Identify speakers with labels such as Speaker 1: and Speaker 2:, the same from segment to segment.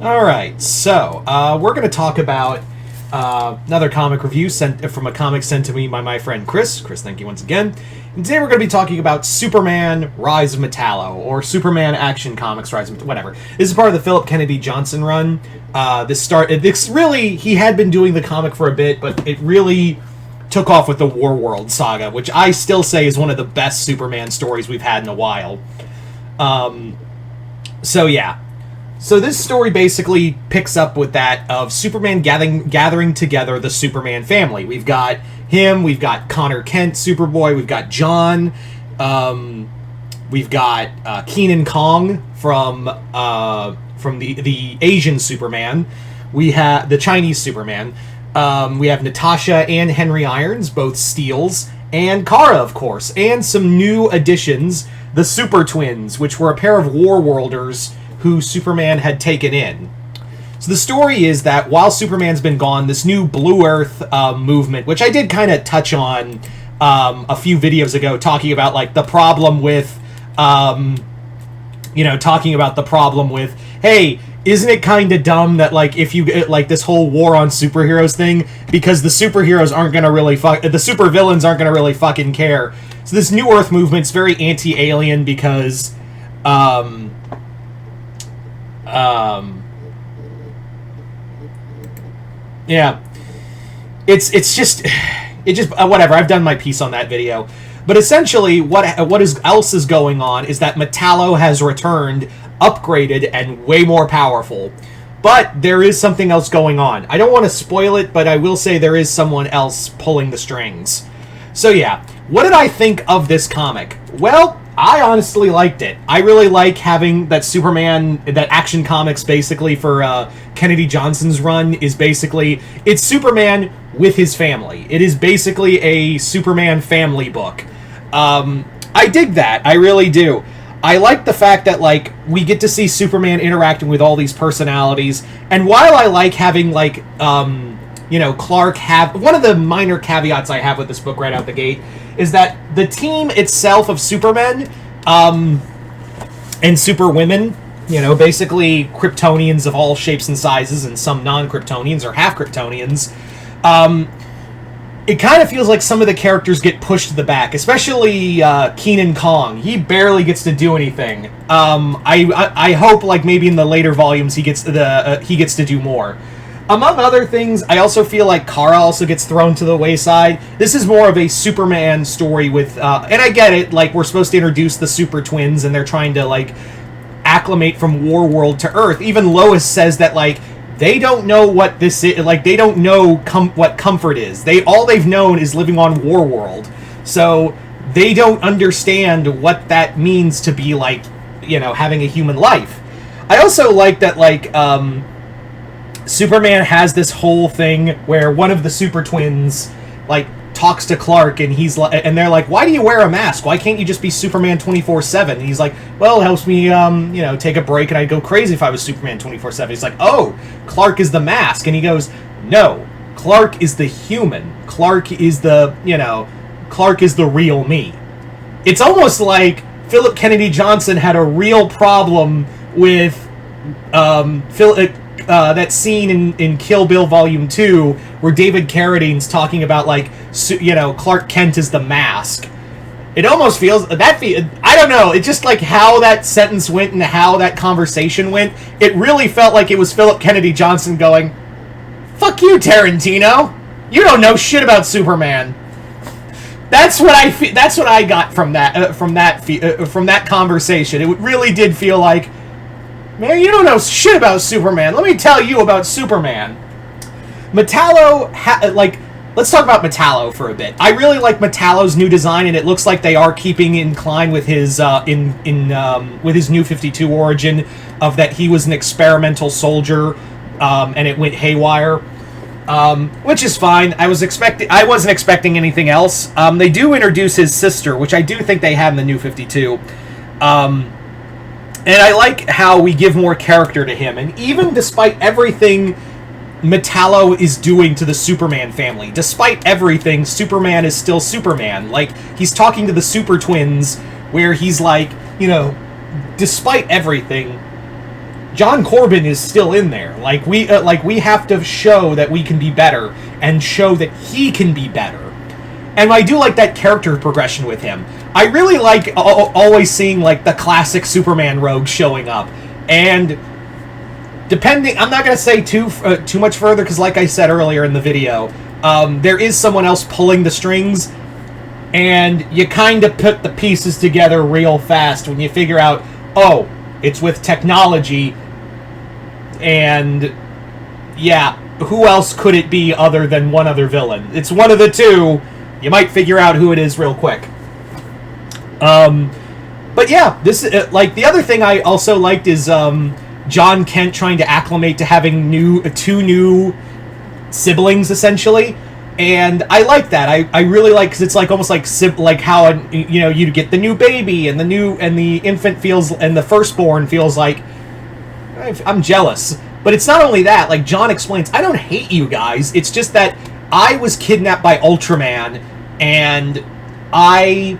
Speaker 1: All right, so we're going to talk about another comic review sent from a comic sent to me by my friend Chris. Chris, thank you once again. And today we're going to be talking about Superman: Rise of Metallo, or Superman Action Comics: Rise of whatever. This is part of the Philip Kennedy Johnson run. He had been doing the comic for a bit, but it really took off with the War World saga, which I still say is one of the best Superman stories we've had in a while. So this story basically picks up with that of Superman gathering together the Superman family. We've got him, we've got Connor Kent, Superboy, we've got John, we've got Keenan Kong from the Asian Superman. We have the Chinese Superman. We have Natasha and Henry Irons, both Steels, and Kara, of course, and some new additions, the Super Twins, which were a pair of War Worlders who Superman had taken in. So the story is that while Superman's been gone, this new Blue Earth movement, which I did kind of touch on a few videos ago, talking about like the problem with, hey, isn't it kind of dumb that like if you like this whole war on superheroes thing, because the superheroes aren't gonna really the supervillains aren't gonna really fucking care. So this New Earth movement's very anti-alien because it's just whatever. I've done my piece on that video, but essentially what else is going on is that Metallo has returned, upgraded, and way more powerful. But there is something else going on. I don't want to spoil it, but I will say there is someone else pulling the strings. So yeah, what did I think of this comic? Well, I honestly liked it. I really like having that Superman, that Action Comics basically for Kennedy Johnson's run is basically, it's Superman with his family. It is basically a Superman family book. I dig that. I really do. I like the fact that, like, we get to see Superman interacting with all these personalities, and while I like having, like, Clark have... One of the minor caveats I have with this book right out the gate is that the team itself of Supermen and Superwomen, basically Kryptonians of all shapes and sizes and some non-Kryptonians or half-Kryptonians, it kind of feels like some of the characters get pushed to the back, especially Keenan Kong. He barely gets to do anything. I hope, like, maybe in the later volumes he gets to do more. Among other things, I also feel like Kara also gets thrown to the wayside. This is more of a Superman story with, and I get it, like, we're supposed to introduce the Super Twins, and they're trying to, like, acclimate from War World to Earth. Even Lois says that, like, they don't know what this is, like, they don't know what comfort is. All they've known is living on War World. So, they don't understand what that means to be, like, having a human life. I also like that, like, Superman has this whole thing where one of the Super Twins, like, talks to Clark, and he's like, and they're like, "Why do you wear a mask? Why can't you just be Superman 24/7?" And he's like, "Well, it helps me, take a break, and I'd go crazy if I was Superman 24/7." He's like, "Oh, Clark is the mask," and he goes, "No, Clark is the human. Clark is the real me." It's almost like Philip Kennedy Johnson had a real problem with that scene in Kill Bill Volume 2 where David Carradine's talking about, like, Clark Kent is the mask. It almost feels... I don't know, it's just like how that sentence went and how that conversation went. It really felt like it was Philip Kennedy Johnson going, "Fuck you, Tarantino! You don't know shit about Superman." That's what I got from that conversation. It really did feel like, "Man, you don't know shit about Superman. Let me tell you about Superman." Metallo, let's talk about Metallo for a bit. I really like Metallo's new design, and it looks like they are keeping in line with his with his New 52 origin of that he was an experimental soldier, and it went haywire, which is fine. I wasn't expecting anything else. They do introduce his sister, which I do think they had in the New 52. And I like how we give more character to him. And even despite everything Metallo is doing to the Superman family, despite everything, Superman is still Superman. Like, he's talking to the Super Twins, where he's like, despite everything, John Corbin is still in there. Like we have to show that we can be better and show that he can be better. And I do like that character progression with him. I really like always seeing like the classic Superman rogue showing up. And depending, I'm not going to say too much further because like I said earlier in the video, there is someone else pulling the strings, and you kind of put the pieces together real fast when you figure out, oh, it's with technology, and yeah, who else could it be other than one other villain? It's one of the two. You might figure out who it is real quick. But yeah, this like the other thing I also liked is John Kent trying to acclimate to having two new siblings essentially, and I like that. I really like, because it's like almost like how you get the new baby and the infant feels, and the firstborn feels like I'm jealous. But it's not only that. Like John explains, I don't hate you guys. It's just that I was kidnapped by Ultraman, and I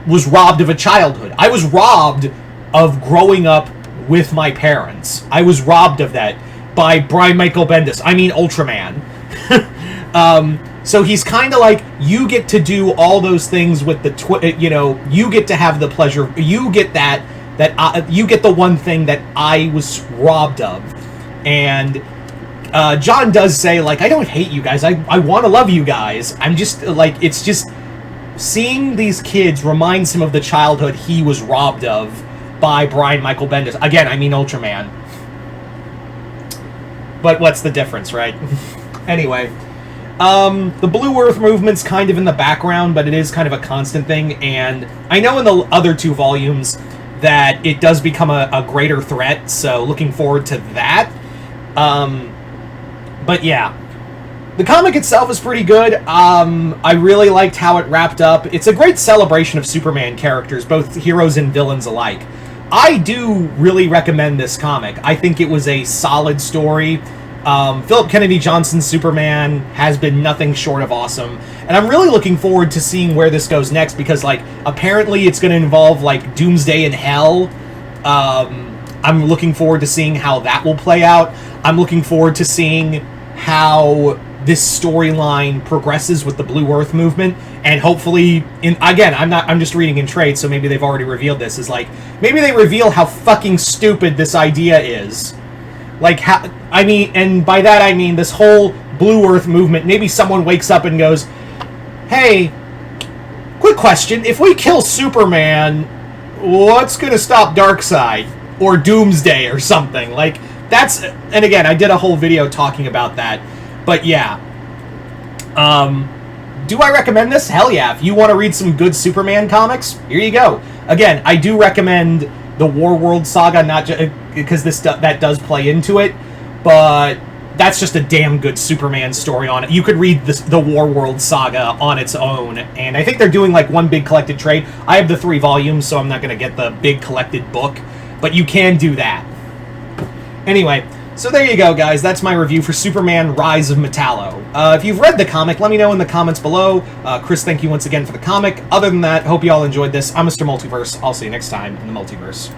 Speaker 1: was robbed of a childhood. I was robbed of growing up with my parents. I was robbed of that by Brian Michael Bendis. I mean Ultraman. So he's kind of like, you get to do all those things with the you get to have the pleasure. You get you get the one thing that I was robbed of. And John does say, like, I don't hate you guys. I want to love you guys. I'm just, like, it's just seeing these kids reminds him of the childhood he was robbed of by Brian Michael Bendis. Again, I mean Ultraman. But what's the difference, right? Anyway, the Blue Earth movement's kind of in the background, but it is kind of a constant thing. And I know in the other 2 volumes that it does become a greater threat, so looking forward to that. But yeah, the comic itself is pretty good. I really liked how it wrapped up. It's a great celebration of Superman characters, both heroes and villains alike. I do really recommend this comic. I think it was a solid story. Philip Kennedy Johnson's Superman has been nothing short of awesome, and I'm really looking forward to seeing where this goes next, because, like, apparently it's going to involve, like, Doomsday in Hell. I'm looking forward to seeing how that will play out. I'm looking forward to seeing how this storyline progresses with the Blue Earth movement, and hopefully, I'm just reading in trade, so maybe they've already revealed this, is like, maybe they reveal how fucking stupid this idea is. Like, how, I mean, and by that I mean this whole Blue Earth movement, maybe someone wakes up and goes, hey, quick question, if we kill Superman, what's gonna stop Darkseid? Or Doomsday or something. Like, that's, and again, I did a whole video talking about that, but yeah. Do I recommend this? Hell yeah. If you want to read some good Superman comics, here you go. Again, I do recommend the Warworld saga, not just because that does play into it, but that's just a damn good Superman story on it. You could read the Warworld saga on its own, and I think they're doing like one big collected trade. I have the 3 volumes, so I'm not going to get the big collected book, but you can do that. Anyway, so there you go, guys. That's my review for Superman Rise of Metallo. If you've read the comic, let me know in the comments below. Chris, thank you once again for the comic. Other than that, hope you all enjoyed this. I'm Mr. Multiverse. I'll see you next time in the Multiverse.